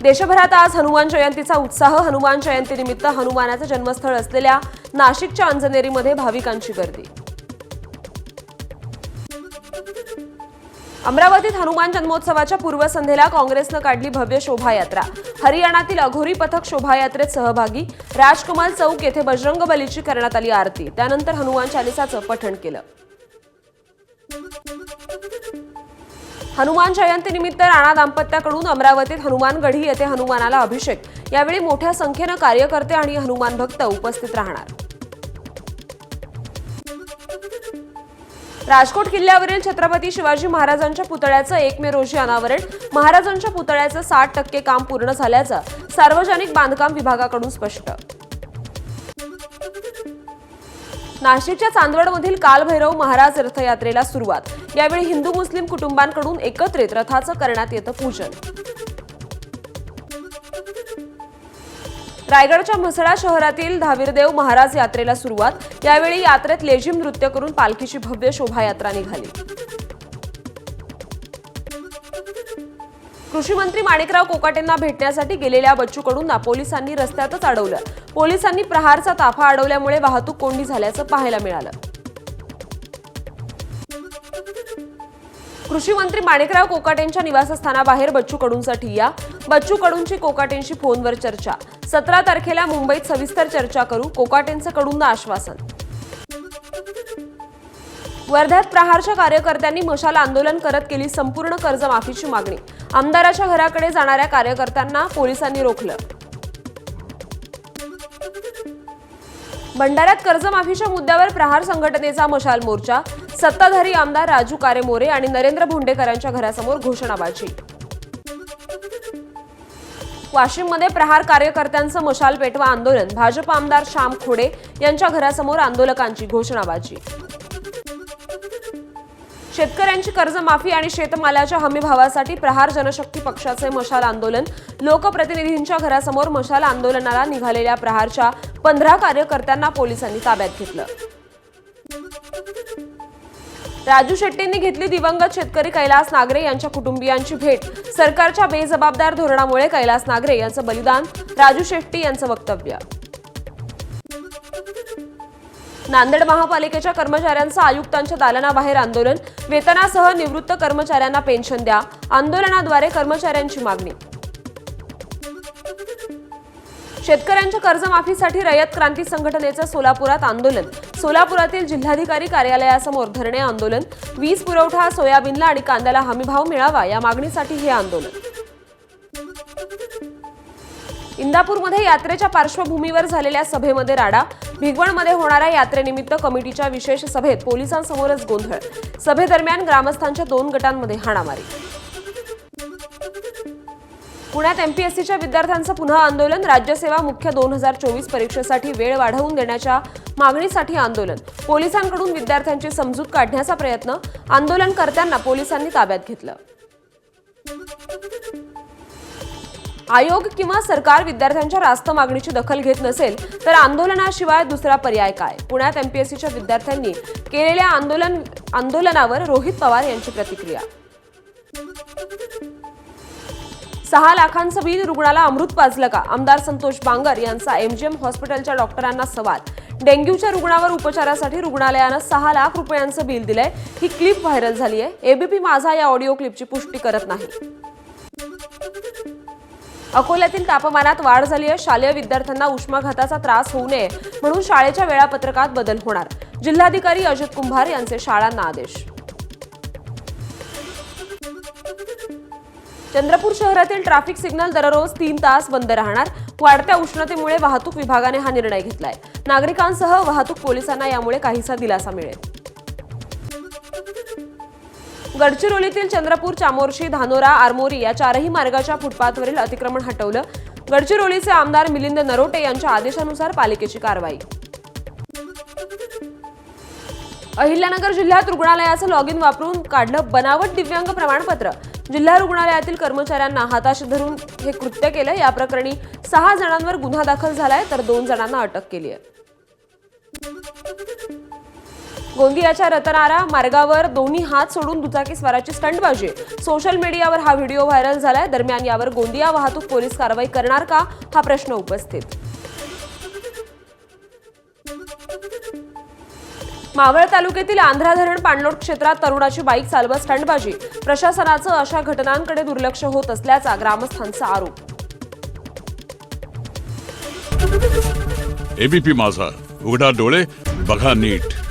देशभरात आज हनुमान जयंतीचा उत्साह। हनुमान जयंतीनिमित्त हनुमानाचे जन्मस्थळ असलेल्या नाशिकच्या अंजनेरीमध्ये भाविकांची गर्दी। अमरावतीत हनुमान जन्मोत्सवाच्या पूर्वसंध्येला काँग्रेसनं काढली भव्य शोभायात्रा। हरियाणातील अघोरी पथक शोभायात्रेत सहभागी। राजकमल चौक येथे बजरंगबलीची करण्यात आली आरती। त्यानंतर हनुमान चालिसाचं पठण केलं। हनुमान जयंतीनिमित्त राणा दाम्पत्याकडून अमरावतीत हनुमानगढी येथे हनुमानाला अभिषेक। यावेळी मोठ्या संख्येने कार्यकर्ते आणि हनुमान भक्त उपस्थित राहणार। राजकोट किल्ल्यावरील छत्रपती शिवाजी महाराजांच्या पुतळ्याचं 1 मे रोजी अनावरण। महाराजांच्या पुतळ्याचं 60% काम पूर्ण झाल्याचं सार्वजनिक बांधकाम विभागाकडून स्पष्ट। नाशिकच्या चांदवडमधील कालभैरव महाराज रथयात्रेला सुरुवात। यावेळी हिंदू मुस्लिम कुटुंबांकडून एकत्रित रथाचं करण्यात येतं पूजन। रायगडच्या म्हसळा शहरातील धावीरदेव महाराज यात्रेला सुरुवात। यावेळी यात्रेत लेझिम नृत्य करून पालखीची भव्य शोभायात्रा निघाली। कृषी मंत्री माणिकराव कोकाटेंना भेटण्यासाठी गेलेल्या बच्चू कडूंना पोलिसांनी रस्त्यातच अडवलं। पोलिसांनी प्रहारचा ताफा अडवल्यामुळे वाहतूक कोंडी झाल्याचं पाहायला मिळालं। कृषी मंत्री माणिकराव कोकाटेंच्या निवासस्थानाबाहेर बच्चू कडूंचा ठिय्या। बच्चू कडूंची कोकाटेंशी फोनवर चर्चा। 17 तारखेला मुंबईत सविस्तर चर्चा करू, कोकाटेंचं कडूंना आश्वासन। वर्ध्यात प्रहारच्या कार्यकर्त्यांनी मशाल आंदोलन करत केली संपूर्ण कर्जमाफीची मागणी। आमदाराच्या घराकडे जाणाऱ्या कार्यकर्त्यांना पोलिसांनी रोखलं। भंडाऱ्यात कर्जमाफीच्या मुद्द्यावर प्रहार संघटनेचा मशाल मोर्चा। सत्ताधारी आमदार राजू कारेमोरे आणि नरेंद्र भोंडेकरांच्या घरासमोर घोषणाबाजी। वाशिममध्ये प्रहार कार्यकर्त्यांचं मशाल पेटवा आंदोलन। भाजप आमदार श्याम खोडे यांच्या घरासमोर आंदोलकांची घोषणाबाजी। शेतकऱ्यांची कर्जमाफी आणि शेतमालाच्या हमीभावासाठी प्रहार जनशक्ती पक्षाचे मशाल आंदोलन। लोकप्रतिनिधींच्या घरासमोर मशाल आंदोलनाला निघालेल्या प्रहारच्या 15 कार्यकर्त्यांना पोलिसांनी ताब्यात घेतलं। राजू शेट्टींनी घेतली दिवंगत शेतकरी कैलास नागरे यांच्या कुटुंबियांची भेट। सरकारच्या बेजबाबदार धोरणामुळे कैलास नागरे यांचं बलिदान, राजू शेट्टी यांचं वक्तव्य। नांदेड महापालिकेच्या कर्मचाऱ्यांचं आयुक्तांच्या दालनाबाहेर आंदोलन। वेतनासह निवृत्त कर्मचाऱ्यांना पेन्शन द्या। आंदोलनाद्वारे कर्मचाऱ्यांची मागणी। शेतकऱ्यांच्या कर्जमाफीसाठी रयत क्रांती संघटनेचं सोलापुरात आंदोलन। सोलापुरातील जिल्हाधिकारी कार्यालयासमोर धरणे आंदोलन। वीज पुरवठा, सोयाबीनला आणि कांद्याला हमीभाव मिळावा या मागणीसाठी हे आंदोलन। इंदापूरमध्ये यात्रेच्या पार्श्वभूमीवर झालेल्या सभेमध्ये राडा। भिगवणमध्ये होणाऱ्या यात्रेनिमित्त कमिटीच्या विशेष सभेत पोलिसांसमोरच गोंधळ। सभेदरम्यान ग्रामस्थांच्या 2 गटांमध्ये हाणामारी। पुण्यात एमपीएससीच्या विद्यार्थ्यांचं पुन्हा आंदोलन। राज्यसेवा मुख्य 2024 परीक्षेसाठी वेळ वाढवून देण्याच्या मागणीसाठी आंदोलन। पोलिसांकडून विद्यार्थ्यांची समजूत काढण्याचा प्रयत्न। आंदोलनकर्त्यांना पोलिसांनी ताब्यात घेतलं। आयोग किंवा सरकार विद्यार्थ्यांच्या रास्त मागणीची दखल घेत नसेल तर आंदोलनाशिवाय दुसरा पर्याय काय? पुण्यात एमपीएससीच्या विद्यार्थ्यांनी केलेल्या आंदोलनावर रोहित पवार यांची प्रतिक्रिया। 6 लाखांचं बिल, रुग्णाला अमृत पाजलं का? आमदार संतोष बांगर यांचा एमजीएम हॉस्पिटलच्या डॉक्टरांना सवाल। डेंग्यूच्या रुग्णावर उपचारासाठी रुग्णालयानं 6 लाख रुपयांचं बिल दिलंय। ही क्लिप व्हायरल झाली आहे। एबीपी माझा या ऑडिओ क्लिपची पुष्टी करत नाही। अकोल्यातील तापमानात वाढ झाली आहे। शालेय विद्यार्थ्यांना उष्माघाताचा त्रास होऊ नये म्हणून शाळेच्या वेळापत्रकात बदल होणार। जिल्हाधिकारी अजित कुंभार यांचे शाळांना आदेश। चंद्रपूर शहरातील ट्रॅफिक सिग्नल दररोज 3 तास बंद राहणार। वाढत्या उष्णतेमुळे वाहतूक विभागाने हा निर्णय घेतलाय। नागरिकांसह वाहतूक पोलिसांना यामुळे काहीसा दिलासा मिळेल। गडचिरोलीतील चंद्रपूर, चामोर्शी, धानोरा, आरमोरी या 4ही मार्गाच्या फुटपाथवरील अतिक्रमण हटवलं। गडचिरोलीचे आमदार मिलिंद नरोटे यांच्या आदेशानुसार पालिकेची कारवाई। अहिल्यानगर जिल्ह्यात रुग्णालयाचं लॉगिन वापरून काढलं बनावट दिव्यांग प्रमाणपत्र। जिल्हा रुग्णालयातील कर्मचाऱ्यांना हाताशी धरून हे कृत्य केलं। या प्रकरणी 6 जणांवर गुन्हा दाखल झालाय तर 2 जणांना अटक केली आहे। गोंदियाच्या रतनारा मार्गावर दोन्ही हात सोडून दुचाकी स्वाराची स्टंटबाजी. सोशल मीडियावर हा व्हिडिओ व्हायरल झालाय. दरम्यान यावर गोंदिया वाहतूक पोलीस कारवाई करणार का, हा प्रश्न उपस्थित. मावळ तालुक्यातील आंध्रा धरण पाणलोट क्षेत्रात तरुणाची बाईक चालवत स्टंटबाजी. प्रशासनाचं अशा घटनांकडे दुर्लक्ष होत असल्याचा ग्रामस्थांचा आरोप. एबीपी माझा, उघडा डोळे बघा नीट.